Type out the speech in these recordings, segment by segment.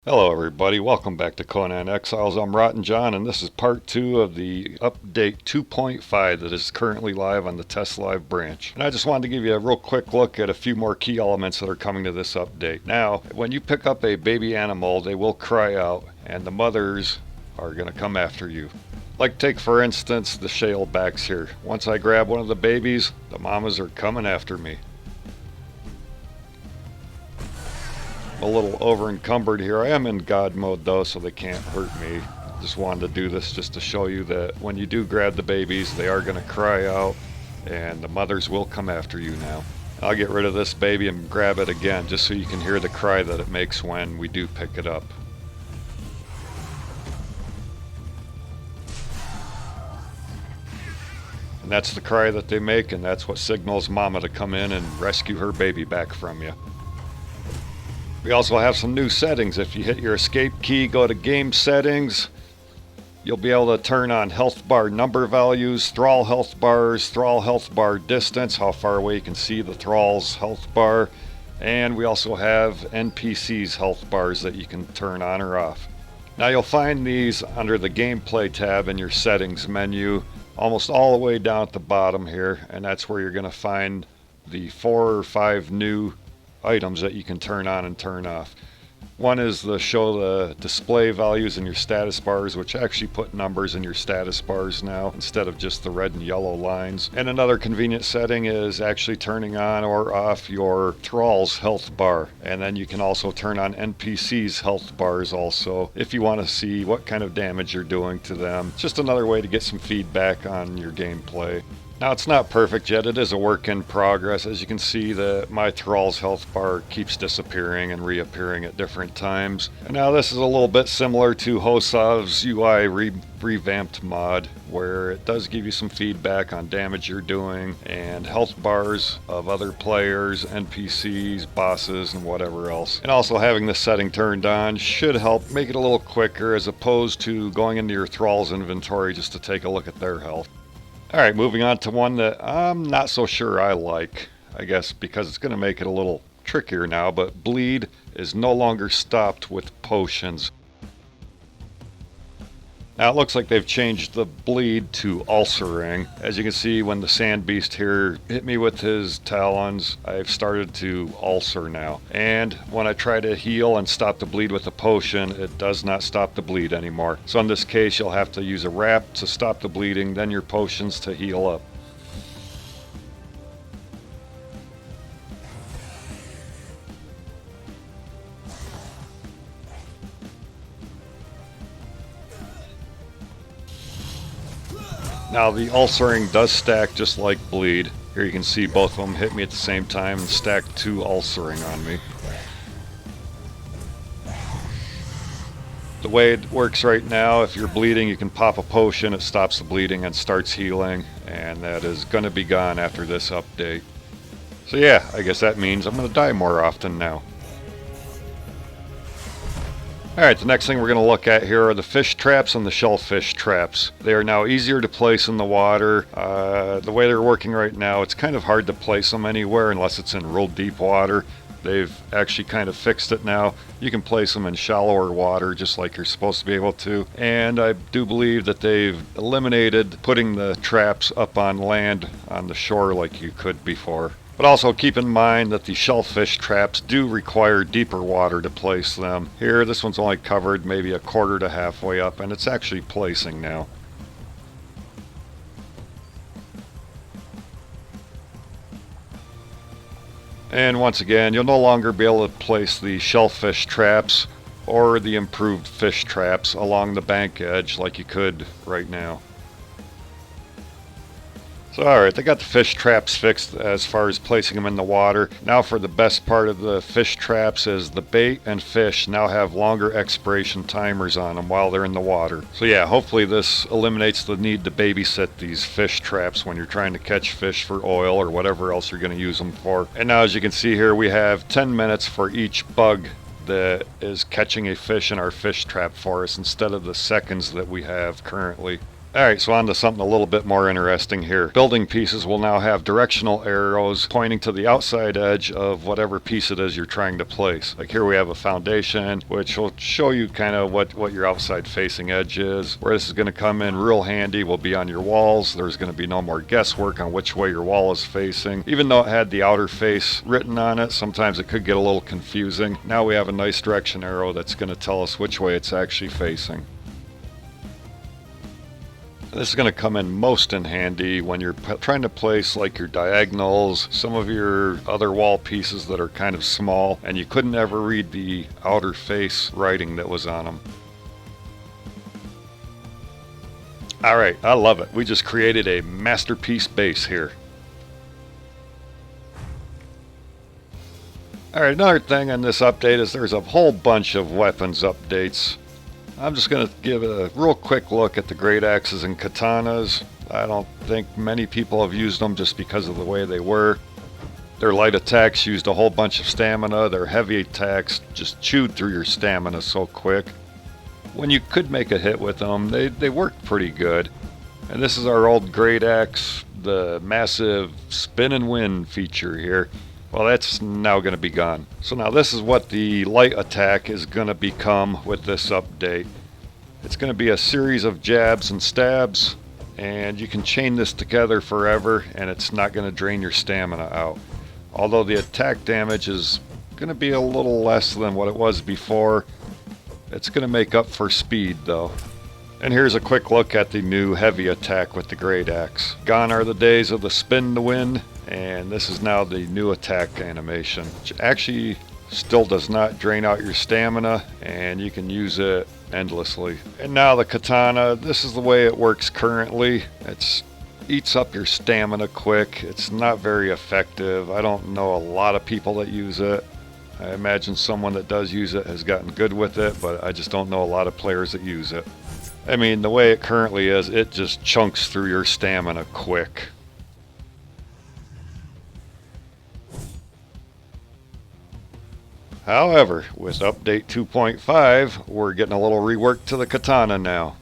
Hello everybody, welcome back to Conan Exiles. I'm Rotten John and this is part 2 of the update 2.5 that is currently live on the TestLive branch. And I just wanted to give you a real quick look at a few more key elements that are coming to this update. Now, when you pick up a baby animal, they will cry out and the mothers are going to come after you. Like take for instance the shalebacks here. Once I grab one of the babies, the mamas are coming after me. A little over encumbered here. I am in God mode though, so they can't hurt me. Just wanted to do this just to show you that when you do grab the babies, they are going to cry out and the mothers will come after you now. I'll get rid of this baby and grab it again just so you can hear the cry that it makes when we do pick it up. And that's the cry that they make, and that's what signals mama to come in and rescue her baby back from you. We also have some new settings. If you hit your escape key, go to game settings, you'll be able to turn on health bar number values, thrall health bars, thrall health bar distance, how far away you can see the thrall's health bar, and we also have NPC's health bars that you can turn on or off. Now you'll find these under the gameplay tab in your settings menu, almost all the way down at the bottom here, and that's where you're going to find the 4 or 5 new items that you can turn on and turn off. One is to show the display values in your status bars, which actually put numbers in your status bars now instead of just the red and yellow lines. And another convenient setting is actually turning on or off your thrall's health bar. And then you can also turn on NPC's health bars also if you want to see what kind of damage you're doing to them. Just another way to get some feedback on your gameplay. Now it's not perfect yet, it is a work in progress. As you can see, my thrall's health bar keeps disappearing and reappearing at different times. And now this is a little bit similar to Hosav's UI revamped mod, where it does give you some feedback on damage you're doing and health bars of other players, NPCs, bosses, and whatever else. And also having this setting turned on should help make it a little quicker as opposed to going into your thrall's inventory just to take a look at their health. Alright, moving on to one that I'm not so sure I like, I guess because it's going to make it a little trickier now, but bleed is no longer stopped with potions. Now it looks like they've changed the bleed to ulcering. As you can see, when the sand beast here hit me with his talons, I've started to ulcer now. And when I try to heal and stop the bleed with a potion, it does not stop the bleed anymore. So in this case, you'll have to use a wrap to stop the bleeding, then your potions to heal up. Now the ulcering does stack just like bleed. Here you can see both of them hit me at the same time and stack 2 ulcering on me. The way it works right now, if you're bleeding you can pop a potion, it stops the bleeding and starts healing, and that is going to be gone after this update. So yeah, I guess that means I'm going to die more often now. Alright, the next thing we're going to look at here are the fish traps and the shellfish traps. They are now easier to place in the water. The way they're working right now, it's kind of hard to place them anywhere unless it's in real deep water. They've actually kind of fixed it now. You can place them in shallower water just like you're supposed to be able to. And I do believe that they've eliminated putting the traps up on land on the shore like you could before. But also keep in mind that the shellfish traps do require deeper water to place them. Here, this one's only covered maybe a quarter to halfway up, and it's actually placing now. And once again, you'll no longer be able to place the shellfish traps or the improved fish traps along the bank edge like you could right now. So alright, they got the fish traps fixed as far as placing them in the water. Now for the best part of the fish traps is the bait and fish now have longer expiration timers on them while they're in the water. So yeah, hopefully this eliminates the need to babysit these fish traps when you're trying to catch fish for oil or whatever else you're going to use them for. And now as you can see here, we have 10 minutes for each bug that is catching a fish in our fish trap for us instead of the seconds that we have currently. Alright, so on to something a little bit more interesting here. Building pieces will now have directional arrows pointing to the outside edge of whatever piece it is you're trying to place. Like here we have a foundation, which will show you kind of what your outside facing edge is. Where this is going to come in real handy will be on your walls. There's going to be no more guesswork on which way your wall is facing. Even though it had the outer face written on it, sometimes it could get a little confusing. Now we have a nice direction arrow that's going to tell us which way it's actually facing. This is going to come in most in handy when you're trying to place like your diagonals, some of your other wall pieces that are kind of small, and you couldn't ever read the outer face writing that was on them. Alright, I love it. We just created a masterpiece base here. Alright, another thing in this update is there's a whole bunch of weapons updates. I'm just going to give a real quick look at the great axes and katanas. I don't think many people have used them just because of the way they were. Their light attacks used a whole bunch of stamina. Their heavy attacks just chewed through your stamina so quick. When you could make a hit with them, they worked pretty good. And this is our old great axe, the massive spin and win feature here. Well, that's now going to be gone. So now this is what the light attack is going to become with this update. It's going to be a series of jabs and stabs, and you can chain this together forever, and it's not going to drain your stamina out. Although the attack damage is going to be a little less than what it was before, it's going to make up for speed though. And here's a quick look at the new heavy attack with the great axe. Gone are the days of the spin to win, and this is now the new attack animation, which actually still does not drain out your stamina, and you can use it endlessly. And now the katana, this is the way it works currently. It eats up your stamina quick. It's not very effective. I don't know a lot of people that use it. I imagine someone that does use it has gotten good with it, but I just don't know a lot of players that use it. I mean, the way it currently is, it just chunks through your stamina quick. However, with update 2.5, we're getting a little rework to the katana now.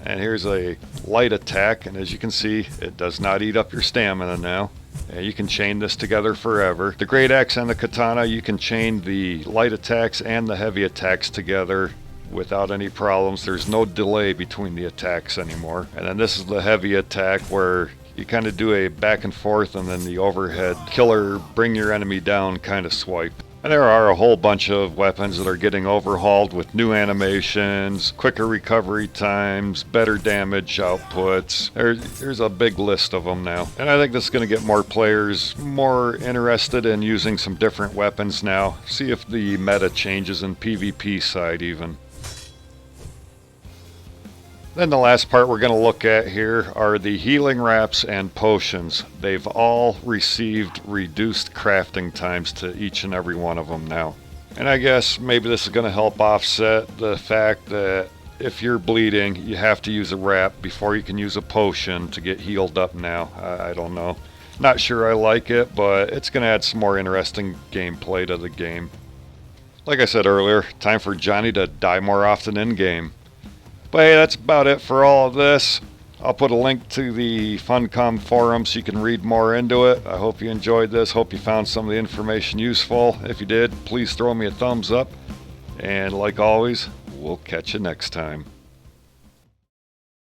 And here's a light attack, and as you can see, it does not eat up your stamina now. And you can chain this together forever. The great axe and the katana, you can chain the light attacks and the heavy attacks together without any problems. There's no delay between the attacks anymore. And then this is the heavy attack where you kind of do a back and forth and then the overhead killer, bring your enemy down kind of swipe. And there are a whole bunch of weapons that are getting overhauled with new animations, quicker recovery times, better damage outputs. There's a big list of them now. And I think this is going to get more players more interested in using some different weapons now. See if the meta changes in PvP side even. Then the last part we're going to look at here are the healing wraps and potions. They've all received reduced crafting times to each and every one of them now. And I guess maybe this is going to help offset the fact that if you're bleeding, you have to use a wrap before you can use a potion to get healed up now. I don't know. Not sure I like it, but it's going to add some more interesting gameplay to the game. Like I said earlier, time for Johnny to die more often in-game. But hey, that's about it for all of this. I'll put a link to the Funcom forum so you can read more into it. I hope you enjoyed this. Hope you found some of the information useful. If you did, please throw me a thumbs up. And like always, we'll catch you next time.